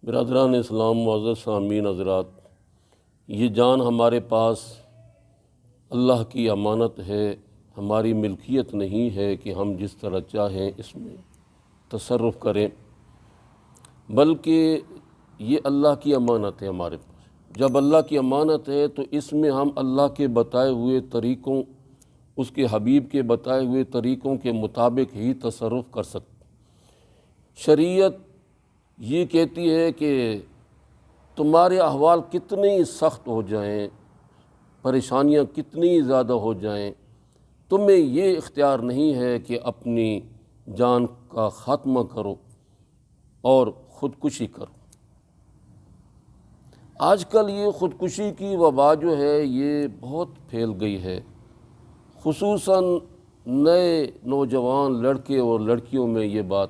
برادران اسلام، معزز سامعین حضرات، یہ جان ہمارے پاس اللہ کی امانت ہے، ہماری ملکیت نہیں ہے کہ ہم جس طرح چاہیں اس میں تصرف کریں، بلکہ یہ اللہ کی امانت ہے ہمارے پاس۔ جب اللہ کی امانت ہے تو اس میں ہم اللہ کے بتائے ہوئے طریقوں، اس کے حبیب کے بتائے ہوئے طریقوں کے مطابق ہی تصرف کر سکتے۔ شریعت یہ کہتی ہے کہ تمہارے احوال کتنے سخت ہو جائیں، پریشانیاں کتنی زیادہ ہو جائیں، تمہیں یہ اختیار نہیں ہے کہ اپنی جان کا خاتمہ کرو اور خودکشی کرو۔ آج کل یہ خودکشی کی وبا جو ہے یہ بہت پھیل گئی ہے، خصوصاً نئے نوجوان لڑکے اور لڑکیوں میں یہ بات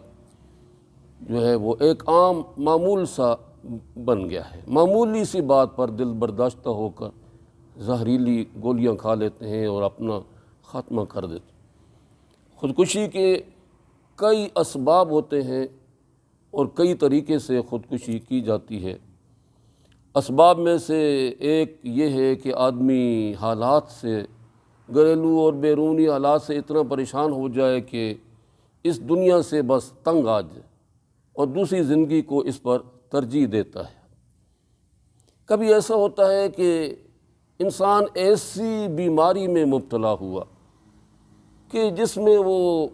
جو ہے وہ ایک عام معمول سا بن گیا ہے۔ معمولی سی بات پر دل برداشتہ ہو کر زہریلی گولیاں کھا لیتے ہیں اور اپنا خاتمہ کر دیتے ہیں۔ خودکشی کے کئی اسباب ہوتے ہیں اور کئی طریقے سے خودکشی کی جاتی ہے۔ اسباب میں سے ایک یہ ہے کہ آدمی حالات سے، گھریلو اور بیرونی حالات سے اتنا پریشان ہو جائے کہ اس دنیا سے بس تنگ آ جائے اور دوسری زندگی کو اس پر ترجیح دیتا ہے۔ کبھی ایسا ہوتا ہے کہ انسان ایسی بیماری میں مبتلا ہوا کہ جس میں وہ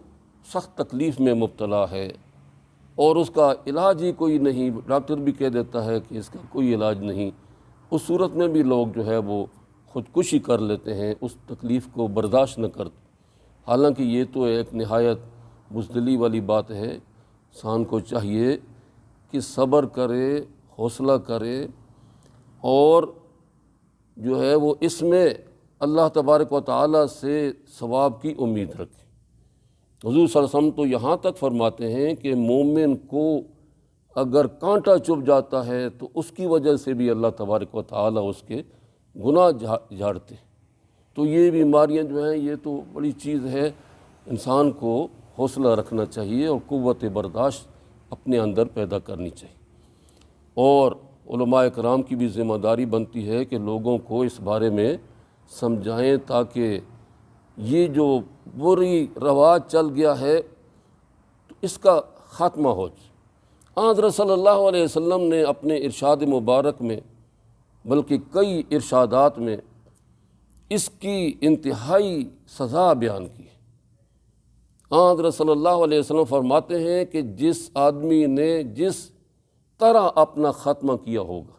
سخت تکلیف میں مبتلا ہے اور اس کا علاج ہی کوئی نہیں، ڈاکٹر بھی کہہ دیتا ہے کہ اس کا کوئی علاج نہیں۔ اس صورت میں بھی لوگ جو ہے وہ خودکشی کر لیتے ہیں، اس تکلیف کو برداشت نہ کرتے۔ حالانکہ یہ تو ایک نہایت بزدلی والی بات ہے۔ انسان کو چاہیے کہ صبر کرے، حوصلہ کرے اور جو ہے وہ اس میں اللہ تبارک و تعالیٰ سے ثواب کی امید رکھے۔ حضور صلی اللہ علیہ وسلم تو یہاں تک فرماتے ہیں کہ مومن کو اگر کانٹا چبھ جاتا ہے تو اس کی وجہ سے بھی اللہ تبارک و تعالیٰ اس کے گناہ جھاڑتے ہیں۔ تو یہ بیماریاں جو ہیں یہ تو بڑی چیز ہے، انسان کو حوصلہ رکھنا چاہیے اور قوت برداشت اپنے اندر پیدا کرنی چاہیے۔ اور علماء کرام کی بھی ذمہ داری بنتی ہے کہ لوگوں کو اس بارے میں سمجھائیں تاکہ یہ جو بری رواج چل گیا ہے تو اس کا خاتمہ ہو جائے۔ حضرت صلی اللہ علیہ وسلم نے اپنے ارشاد مبارک میں بلکہ کئی ارشادات میں اس کی انتہائی سزا بیان کی ہے۔ حضرت صلی اللہ علیہ وسلم فرماتے ہیں کہ جس آدمی نے جس طرح اپنا خاتمہ کیا ہوگا،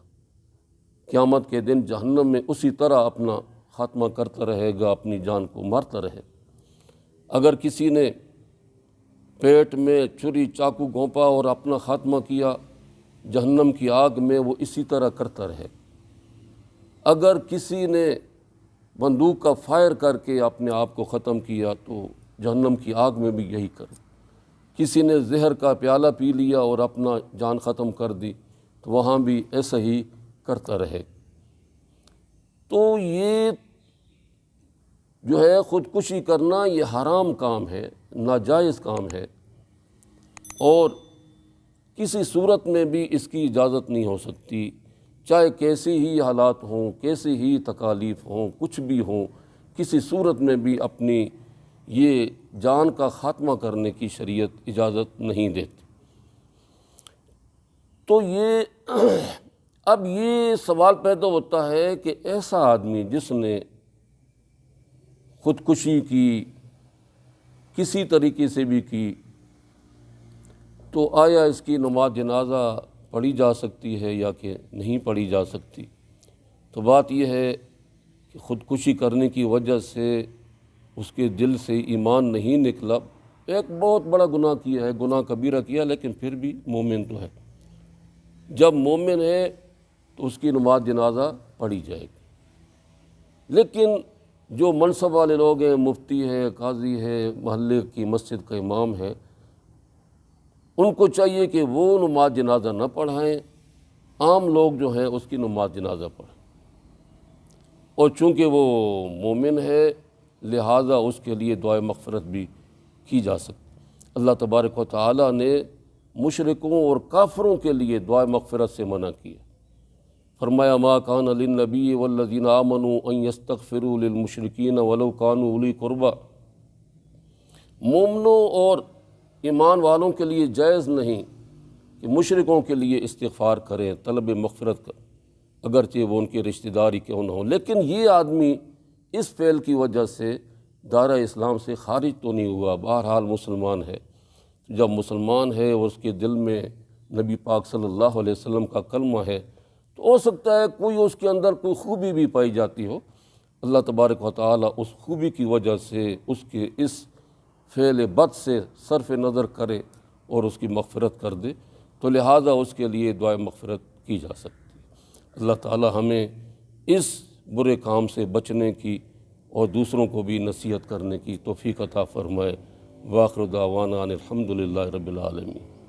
قیامت کے دن جہنم میں اسی طرح اپنا خاتمہ کرتا رہے گا، اپنی جان کو مارتا رہے۔ اگر کسی نے پیٹ میں چھری چاقو گھونپا اور اپنا خاتمہ کیا، جہنم کی آگ میں وہ اسی طرح کرتا رہے۔ اگر کسی نے بندوق کا فائر کر کے اپنے آپ کو ختم کیا تو جہنم کی آگ میں بھی یہی کرے۔ کسی نے زہر کا پیالہ پی لیا اور اپنا جان ختم کر دی تو وہاں بھی ایسا ہی کرتا رہے۔ تو یہ جو ہے خودکشی کرنا یہ حرام کام ہے، ناجائز کام ہے اور کسی صورت میں بھی اس کی اجازت نہیں ہو سکتی، چاہے کیسی ہی حالات ہوں، کیسی ہی تکالیف ہوں، کچھ بھی ہوں، کسی صورت میں بھی اپنی یہ جان کا خاتمہ کرنے کی شریعت اجازت نہیں دیتی۔ تو اب یہ سوال پیدا ہوتا ہے کہ ایسا آدمی جس نے خودکشی کی، کسی طریقے سے بھی کی، تو آیا اس کی نماز جنازہ پڑھی جا سکتی ہے یا کہ نہیں پڑھی جا سکتی؟ تو بات یہ ہے کہ خودکشی کرنے کی وجہ سے اس کے دل سے ایمان نہیں نکلا، ایک بہت بڑا گناہ کیا ہے، گناہ کبیرہ کیا، لیکن پھر بھی مومن تو ہے۔ جب مومن ہے تو اس کی نماز جنازہ پڑھی جائے گی۔ لیکن جو منصب والے لوگ ہیں، مفتی ہے، قاضی ہے، محلے کی مسجد کا امام ہے، ان کو چاہیے کہ وہ نماز جنازہ نہ پڑھائیں، عام لوگ جو ہیں اس کی نماز جنازہ پڑھیں۔ اور چونکہ وہ مومن ہے لہٰذا اس کے لیے دعائے مغفرت بھی کی جا سکتی۔ اللہ تبارک و تعالیٰ نے مشرکوں اور کافروں کے لیے دعائے مغفرت سے منع کیا۔ فرمایا ما کان للنبی والذین آمنوا ان یستغفروا للمشرکین ولو کانوا اولی قربی، مومنوں اور ایمان والوں کے لیے جائز نہیں کہ مشرکوں کے لیے استغفار کریں، طلب مغفرت کریں، اگرچہ وہ ان کے رشتہ داری کیوں نہ ہوں۔ لیکن یہ آدمی اس فعل کی وجہ سے دائرہ اسلام سے خارج تو نہیں ہوا، بہرحال مسلمان ہے۔ جب مسلمان ہے اور اس کے دل میں نبی پاک صلی اللہ علیہ وسلم کا کلمہ ہے تو ہو سکتا ہے کوئی اس کے اندر کوئی خوبی بھی پائی جاتی ہو، اللہ تبارک و تعالیٰ اس خوبی کی وجہ سے اس کے اس فعل بد سے صرف نظر کرے اور اس کی مغفرت کر دے، تو لہٰذا اس کے لیے دعائے مغفرت کی جا سکتی ہے۔ اللہ تعالیٰ ہمیں اس برے کام سے بچنے کی اور دوسروں کو بھی نصیحت کرنے کی توفیق عطا فرمائے۔ وآخر دعوانا ان الحمد للہ رب العالمین۔